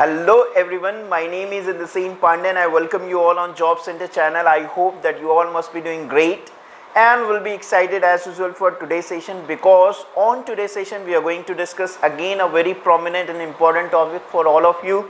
Hello everyone, my name is Indraseen Pandey and I welcome you all on Job Center channel. I hope that you all must be doing great and will be excited as usual for today's session, because on today's session we are going to discuss again a very prominent and important topic for all of you.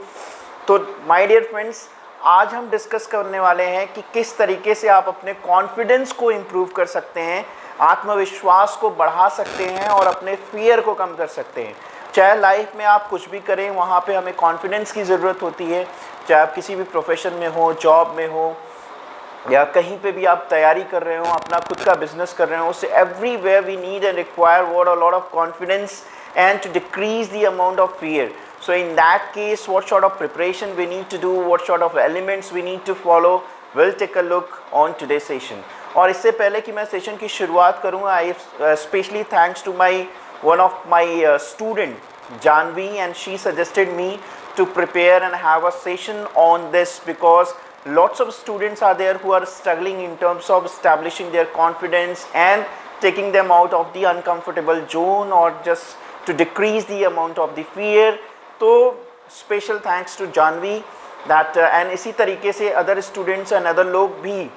तो my dear friends, आज हम discuss करने वाले हैं कि किस तरीके से आप अपने कॉन्फिडेंस को इम्प्रूव कर सकते हैं, आत्मविश्वास को बढ़ा सकते हैं और अपने फियर को कम कर सकते हैं। चाहे लाइफ में आप कुछ भी करें, वहाँ पे हमें कॉन्फिडेंस की ज़रूरत होती है। चाहे आप किसी भी प्रोफेशन में हो, जॉब में हो, या कहीं पे भी आप तैयारी कर रहे हो, अपना खुद का बिजनेस कर रहे हो, so everywhere we need and require what a lot of confidence and to decrease the amount of fear. So in that case, what sort of preparation we need to do, what sort of elements we need to follow, we'll take a look on today's session. और इससे पहले कि मैं session की शुरुआत करूँगा, I especially thanks to one of my student Janvi, and she suggested me to prepare and have a session on this because lots of students are there who are struggling in terms of establishing their confidence and taking them out of the uncomfortable zone or just to decrease the amount of the fear. तो special thanks to Janvi that and इसी तरीके से other students and other लोग भी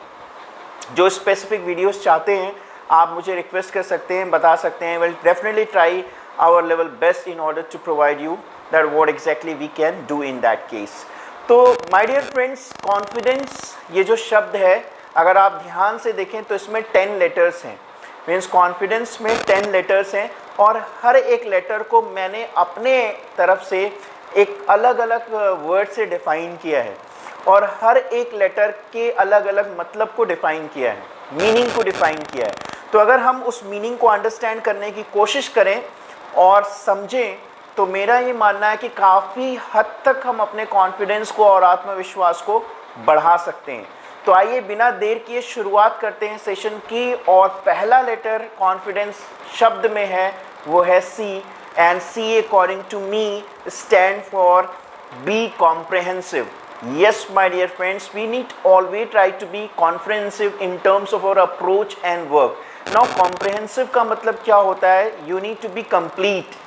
जो specific videos चाहते हैं, आप मुझे रिक्वेस्ट कर सकते हैं, बता सकते हैं. We'll definitely try our level best in order to provide you that what exactly we can do in that case. तो my dear friends, confidence ये जो शब्द है, अगर आप ध्यान से देखें तो इसमें 10 लेटर्स हैं. मीन्स कॉन्फिडेंस में 10 लेटर्स हैं और हर एक लेटर को मैंने अपने तरफ से एक अलग अलग वर्ड से डिफ़ाइन किया है और हर एक लेटर के अलग अलग मतलब को डिफ़ाइन किया है, मीनिंग को डिफ़ाइन किया है. तो अगर हम उस मीनिंग को अंडरस्टैंड करने की कोशिश करें और समझें तो मेरा ये मानना है कि काफ़ी हद तक हम अपने कॉन्फिडेंस को और आत्मविश्वास को बढ़ा सकते हैं. तो आइए बिना देर किए शुरुआत करते हैं सेशन की. और पहला लेटर कॉन्फिडेंस शब्द में है, वो है C, and C according to me stand for B comprehensive. Yes, my dear friends, we need always try to be comprehensive in terms of our approach and work. Now, comprehensive का मतलब क्या होता है? You need to be complete.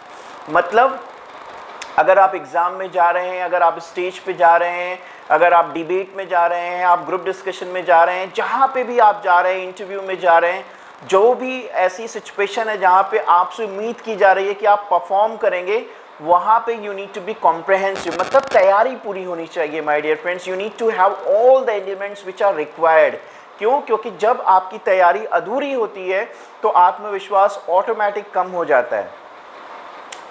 मतलब अगर आप exam में जा रहे हैं, अगर आप स्टेज पे जा रहे हैं, अगर आप डिबेट में जा रहे हैं, आप ग्रुप डिस्कशन में जा रहे हैं, जहाँ पे भी आप जा रहे हैं, इंटरव्यू में जा रहे हैं, जो भी ऐसी सिचुएशन है जहाँ पे आपसे उम्मीद की जा रही है कि आप परफॉर्म करेंगे, वहाँ पे you need to be comprehensive. मतलब तैयारी पूरी होनी चाहिए my dear friends. You need to have all the elements which are required. क्यों? क्योंकि जब आपकी तैयारी अधूरी होती है तो आत्मविश्वास ऑटोमेटिक कम हो जाता है.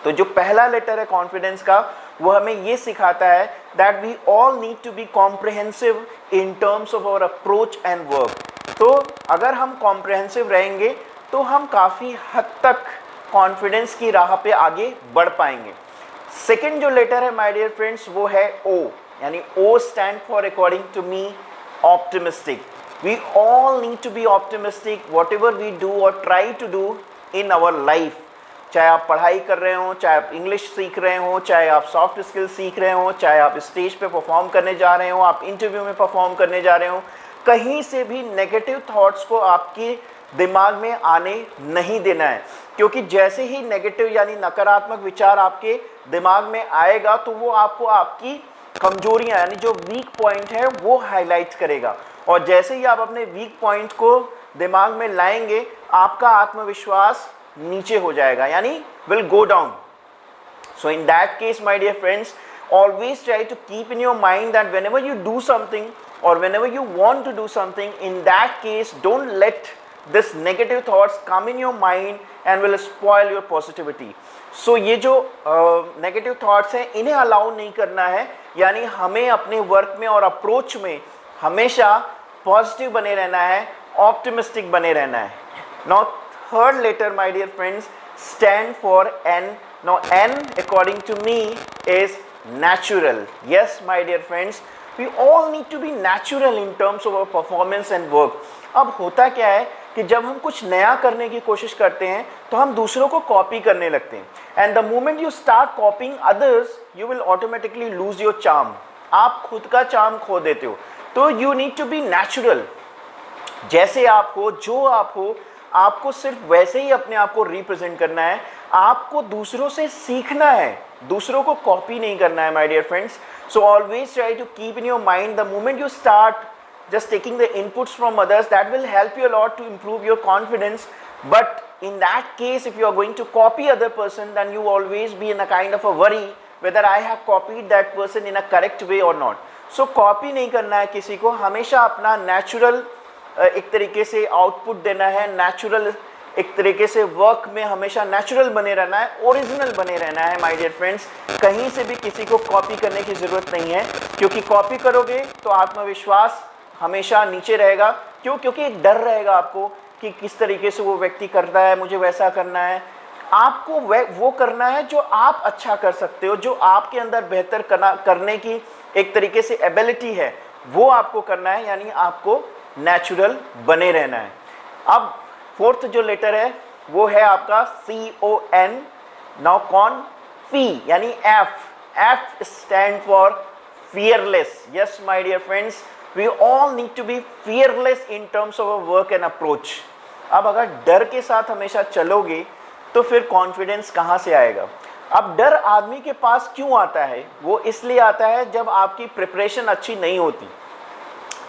तो जो पहला लेटर है कॉन्फिडेंस का, वो हमें ये सिखाता है that we all need to be comprehensive in terms of our approach and work. तो अगर हम कॉम्प्रहेंसिव रहेंगे तो हम काफ़ी हद तक कॉन्फिडेंस की राह पे आगे बढ़ पाएंगे. सेकंड जो लेटर है माय डियर फ्रेंड्स, वो है ओ, यानी O stand for according to me optimistic. We all need to be optimistic whatever we do और try to do in our life. चाहे आप पढ़ाई कर रहे हो, चाहे आप इंग्लिश सीख रहे हो, चाहे आप सॉफ्ट स्किल्स सीख रहे हो, चाहे आप स्टेज पे परफॉर्म करने जा रहे हो, आप इंटरव्यू में परफॉर्म करने जा रहे हो, कहीं से भी नेगेटिव थॉट्स को आपके दिमाग में आने नहीं देना है. क्योंकि जैसे ही नेगेटिव यानी नकारात्मक विचार आपके दिमाग में आएगा तो वो आपको आपकी कमजोरियां यानी जो वीक पॉइंट है वो हाईलाइट करेगा. और जैसे ही आप अपने वीक पॉइंट को दिमाग में लाएंगे, आपका आत्मविश्वास नीचे हो जाएगा, यानी will go down. So in that case my dear friends, always try to keep in your mind that whenever you do something or whenever you want to do something, in that case don't let this negative thoughts come in your mind and will spoil your positivity. So ये जो negative thoughts हैं, इन्हें allow नहीं करना है. यानी हमें अपने वर्क में और अप्रोच में हमेशा पॉजिटिव बने रहना है, ऑप्टिमिस्टिक बने रहना है. Now third letter my dear friends stand for N. Now N according to me is natural. Yes my dear friends, we all need to be natural in terms of our performance and work. अब होता क्या है कि जब हम कुछ नया करने की कोशिश करते हैं तो हम दूसरों को कॉपी करने लगते हैं. And the moment you start copying others, you will automatically lose your charm. आप खुद का चार्म खो देते हो. तो you need to be natural. जैसे आप हो, जो आप हो, आपको सिर्फ वैसे ही अपने आप को रिप्रेजेंट करना है. आपको दूसरों से सीखना है. दूसरों को कॉपी नहीं करना है my dear friends. So always try to keep in your mind the moment you start just taking the inputs from others, that will help you a lot to improve your confidence. But in that case, if you are going to copy other person, then you always be in a kind of a worry whether I have copied that person in a correct way or not. So copy नहीं करना है किसी को, हमेशा अपना natural एक तरीके से आउटपुट देना है, नेचुरल एक तरीके से वर्क में हमेशा नेचुरल बने रहना है, ओरिजिनल बने रहना है माय डियर फ्रेंड्स. कहीं से भी किसी को कॉपी करने की ज़रूरत नहीं है, क्योंकि कॉपी करोगे तो आत्मविश्वास हमेशा नीचे रहेगा. क्यों? क्योंकि एक डर रहेगा आपको कि किस तरीके से वो व्यक्ति करता है, मुझे वैसा करना है. आपको वो करना है जो आप अच्छा कर सकते हो, जो आपके अंदर बेहतर करने की एक तरीके से एबिलिटी है, वो आपको करना है. यानी आपको नेचुरल बने रहना है. अब फोर्थ जो लेटर है वो है आपका CON. नाउ कौन? P यानी F. F stand for fearless. Yes my dear friends, we all need to be fearless in terms of our work and approach. अब अगर डर के साथ हमेशा चलोगे तो फिर कॉन्फिडेंस कहाँ से आएगा? अब डर आदमी के पास क्यों आता है? वो इसलिए आता है जब आपकी प्रिपरेशन अच्छी नहीं होती.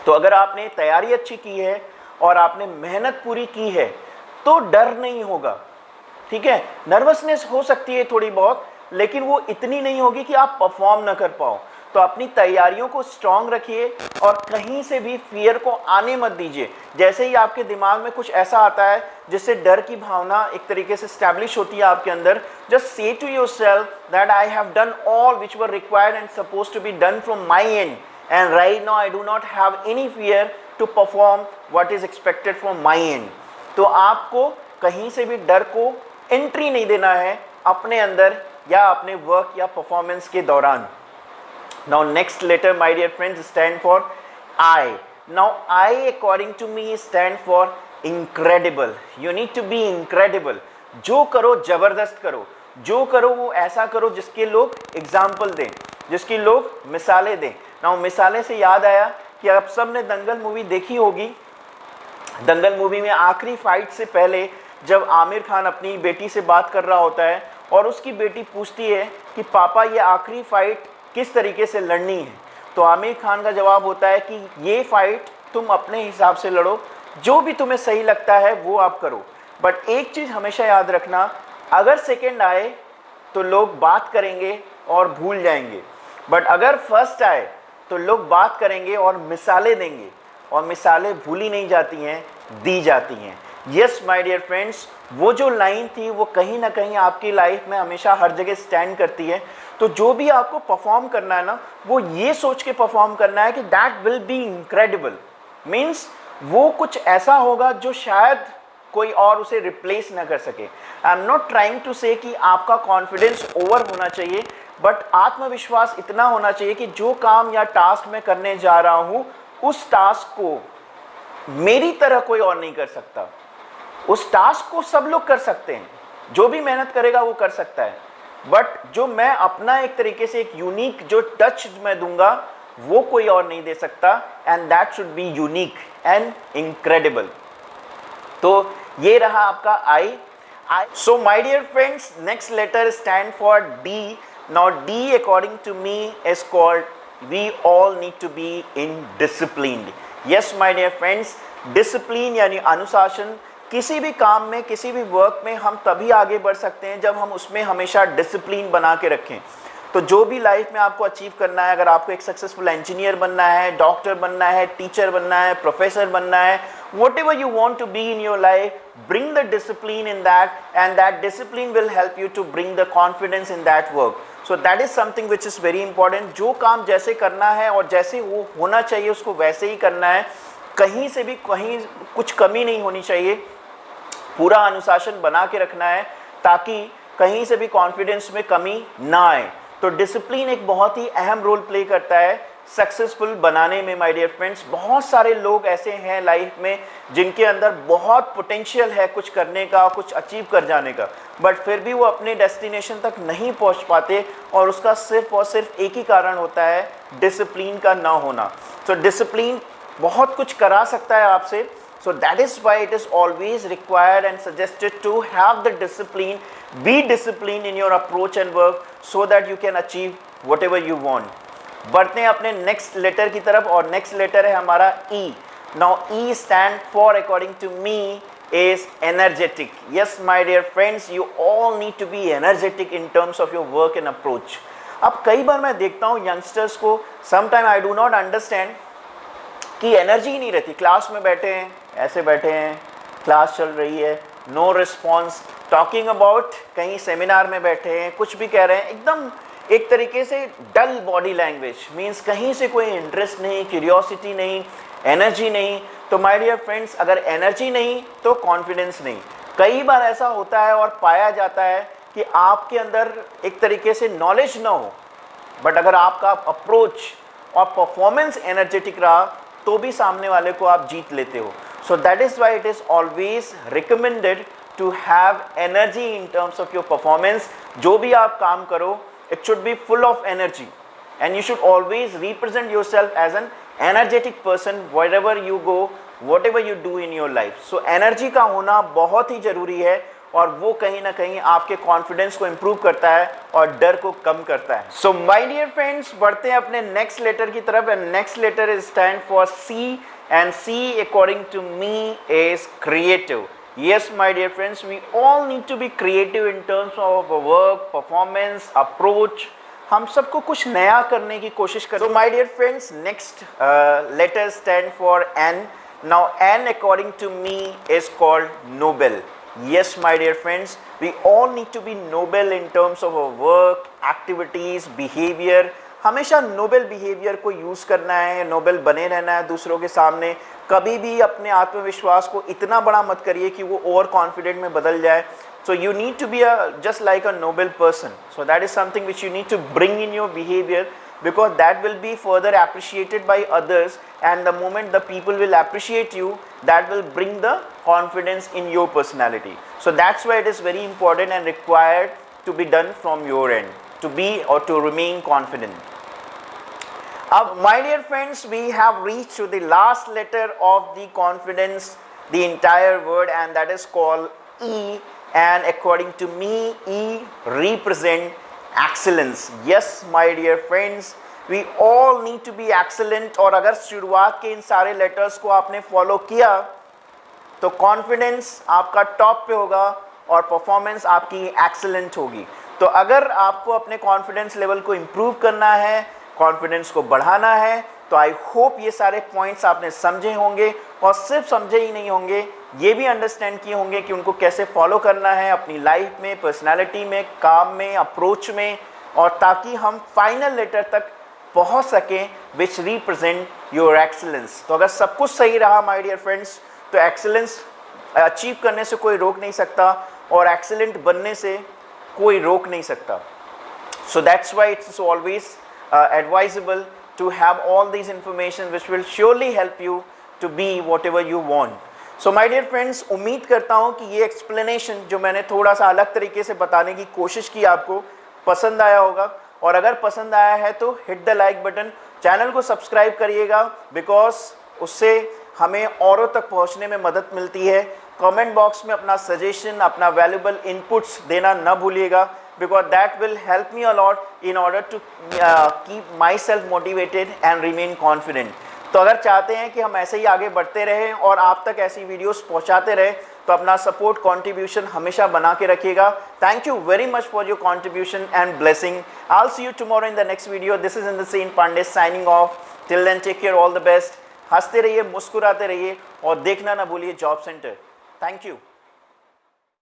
तो अगर आपने तैयारी अच्छी की है और आपने मेहनत पूरी की है तो डर नहीं होगा. ठीक है, नर्वसनेस हो सकती है थोड़ी बहुत, लेकिन वो इतनी नहीं होगी कि आप परफॉर्म ना कर पाओ. तो अपनी तैयारियों को स्ट्रांग रखिए और कहीं से भी फियर को आने मत दीजिए. जैसे ही आपके दिमाग में कुछ ऐसा आता है जिससे डर की भावना एक तरीके से स्टैब्लिश होती है आपके अंदर, just say to yourself that I have done all which were required and supposed to be done from my end, and right now I do not have any fear to perform what is expected from my end. तो आपको कहीं से भी डर को entry नहीं देना है अपने अंदर या अपने वर्क या परफॉर्मेंस के दौरान. Now next letter my dear friends stand for I. Now I according to me stand for incredible. You need to be incredible. जो करो ज़बरदस्त करो, जो करो वो ऐसा करो जिसके लोग एग्जाम्पल दें, जिसकी लोग मिसालें दें. Now मिसालें से याद आया कि आप सब ने दंगल मूवी देखी होगी. दंगल मूवी में आखिरी फाइट से पहले जब आमिर खान अपनी बेटी से बात कर रहा होता है और उसकी बेटी पूछती है कि पापा ये आखिरी फाइट किस तरीके से लड़नी है, तो आमिर खान का जवाब होता है कि ये फाइट तुम अपने हिसाब से लड़ो, जो भी तुम्हें सही लगता है वो आप करो. बट एक चीज़ हमेशा याद रखना, अगर सेकंड आए तो लोग बात करेंगे और भूल जाएंगे, बट अगर फर्स्ट आए तो लोग बात करेंगे और मिसालें देंगे, और मिसालें भूली नहीं जाती हैं, दी जाती हैं. यस माय डियर फ्रेंड्स, वो जो लाइन थी वो कहीं ना कहीं आपकी लाइफ में हमेशा हर जगह स्टैंड करती है. तो जो भी आपको परफॉर्म करना है ना, वो ये सोच के परफॉर्म करना है कि that will be incredible. Means वो कुछ ऐसा होगा जो शायद कोई और उसे रिप्लेस ना कर सके. I am not trying to say कि आपका कॉन्फिडेंस ओवर होना चाहिए, बट आत्मविश्वास इतना होना चाहिए कि जो काम या टास्क मैं करने जा रहा हूँ उस टास्क को मेरी तरह कोई और नहीं कर सकता. उस टास्क को सब लोग कर सकते हैं, जो भी मेहनत करेगा वो कर सकता है, बट जो मैं अपना एक तरीके से एक यूनिक जो टच मैं दूंगा वो कोई और नहीं दे सकता. And that should be unique and incredible. तो ये रहा आपका I. So my dear friends, next letter stand for D. Now D according to me is called we all need to be in disciplined. Yes my dear friends, discipline यानी अनुशासन. किसी भी काम में, किसी भी वर्क में हम तभी आगे बढ़ सकते हैं जब हम उसमें हमेशा डिसिप्लिन बना के रखें. तो जो भी लाइफ में आपको अचीव करना है, अगर आपको एक सक्सेसफुल इंजीनियर बनना है, डॉक्टर बनना है, टीचर बनना है, प्रोफेसर बनना है, whatever you want to be in your life, bring the discipline in that, and that discipline will help you to bring the confidence in that work. So that is something which is very important. जो काम जैसे करना है और जैसे वो होना चाहिए उसको वैसे ही करना है. कहीं से भी कहीं कुछ कमी नहीं होनी चाहिए. पूरा अनुशासन बना के रखना है ताकि कहीं से भी कॉन्फिडेंस में कमी ना आए. तो डिसिप्लिन एक बहुत ही अहम रोल प्ले करता है सक्सेसफुल बनाने में माय डियर फ्रेंड्स. बहुत सारे लोग ऐसे हैं लाइफ में जिनके अंदर बहुत पोटेंशियल है कुछ करने का, कुछ अचीव कर जाने का, बट फिर भी वो अपने डेस्टिनेशन तक नहीं पहुंच पाते, और उसका सिर्फ और सिर्फ एक ही कारण होता है, डिसिप्लिन का ना होना. तो डिसिप्लिन बहुत कुछ करा सकता है आपसे, So that is why it is always required and suggested to have the discipline, be disciplined in your approach and work so that you can achieve whatever you want. बढ़ते हैं अपने नेक्स्ट लेटर की तरफ और next letter है हमारा E. Now E stand for according to me is energetic. Yes my dear friends, you all need to be energetic in terms of your work and approach. अब कई बार मैं देखता हूँ यंगस्टर्स को, sometime I do not understand कि energy ही नहीं रहती. Class में बैठे हैं, ऐसे बैठे हैं, क्लास चल रही है, नो रिस्पॉन्स. टॉकिंग अबाउट कहीं सेमिनार में बैठे हैं, कुछ भी कह रहे हैं, एकदम एक तरीके से डल बॉडी लैंग्वेज, मीन्स कहीं से कोई इंटरेस्ट नहीं, क्यूरियोसिटी नहीं, एनर्जी नहीं. तो माय डियर फ्रेंड्स, अगर एनर्जी नहीं तो कॉन्फिडेंस नहीं. कई बार ऐसा होता है और पाया जाता है कि आपके अंदर एक तरीके से नॉलेज ना हो, बट अगर आपका अप्रोच और परफॉर्मेंस एनर्जेटिक रहा तो भी सामने वाले को आप जीत लेते हो. So that is why it is always recommended to have energy in terms of your performance. जो भी आप काम करो, it should be full of energy and you should always represent yourself as an energetic person wherever you go, whatever you do in your life. So energy का होना बहुत ही ज़रूरी है और वो कहीं ना कहीं आपके कॉन्फिडेंस को इम्प्रूव करता है और डर को कम करता है. सो माय डियर फ्रेंड्स, बढ़ते हैं अपने नेक्स्ट लेटर की तरफ and next letter is stand for C and C according to me is creative. Yes my dear friends, we all need to be creative in terms of our work, performance, approach. हम सबको कुछ नया करने की कोशिश करें. So my dear friends, next letter stand for N. Now N according to me is called noble. Yes my dear friends, we all need to be noble in terms of our work, activities, behavior. हमेशा Nobel behaviour को use करना है, Nobel बने रहना है दूसरों के सामने. कभी भी अपने आत्मविश्वास को इतना बड़ा मत करिए कि वो ओवर कॉन्फिडेंट में बदल जाए. So you need to be just like a noble person. So that is something which you need to bring in your behaviour, because that will be further appreciated by others, and the moment the people will appreciate you, that will bring the confidence in your personality. So that's why it is very important and required to be done from your end to be or to remain confident. My dear friends, we have reached to the last letter of the confidence, the entire word, and that is called E. And according to me, E represent excellence. Yes my dear friends, we all need to be excellent. और अगर शुरुआत के इन सारे letters को आपने follow किया तो confidence आपका टॉप पे होगा और परफॉर्मेंस आपकी एक्सेलेंट होगी. तो अगर आपको अपने कॉन्फिडेंस लेवल को इम्प्रूव करना है, कॉन्फिडेंस को बढ़ाना है, तो आई होप ये सारे पॉइंट्स आपने समझे होंगे और सिर्फ समझे ही नहीं होंगे, ये भी अंडरस्टैंड किए होंगे कि उनको कैसे फॉलो करना है अपनी लाइफ में, पर्सनालिटी में, काम में, अप्रोच में, और ताकि हम फाइनल लेटर तक पहुंच सकें विच रिप्रेजेंट योर एक्सीलेंस. तो अगर सब कुछ सही रहा माय डियर फ्रेंड्स, तो एक्सीलेंस अचीव करने से कोई रोक नहीं सकता और एक्सीलेंट बनने से कोई रोक नहीं सकता. So that's why it's always advisable to have all these information which will surely help you to be whatever you want. So my dear friends, उम्मीद करता हूँ कि ये explanation जो मैंने थोड़ा सा अलग तरीके से बताने की कोशिश की आपको पसंद आया होगा, और अगर पसंद आया है तो hit the like button, channel को सब्सक्राइब करिएगा बिकॉज उससे हमें औरों तक पहुँचने में मदद मिलती है. कमेंट बॉक्स में अपना सजेशन, अपना वैल्यूबल इनपुट्स देना न भूलिएगा because that will help me a lot in order to keep myself motivated and remain confident. तो अगर चाहते हैं कि हम ऐसे ही आगे बढ़ते रहें और आप तक ऐसी वीडियोस पहुंचाते रहें, तो अपना सपोर्ट कंट्रीब्यूशन हमेशा बना के रखिएगा. Thank you very much for your contribution and blessing. I will see you tomorrow in the next video. This is Indrasen Pandey signing off. Till then take care, all the best. हंसते रहिए, मुस्कुराते रहिए और देखना ना भूलिए जॉब सेंटर. Thank you.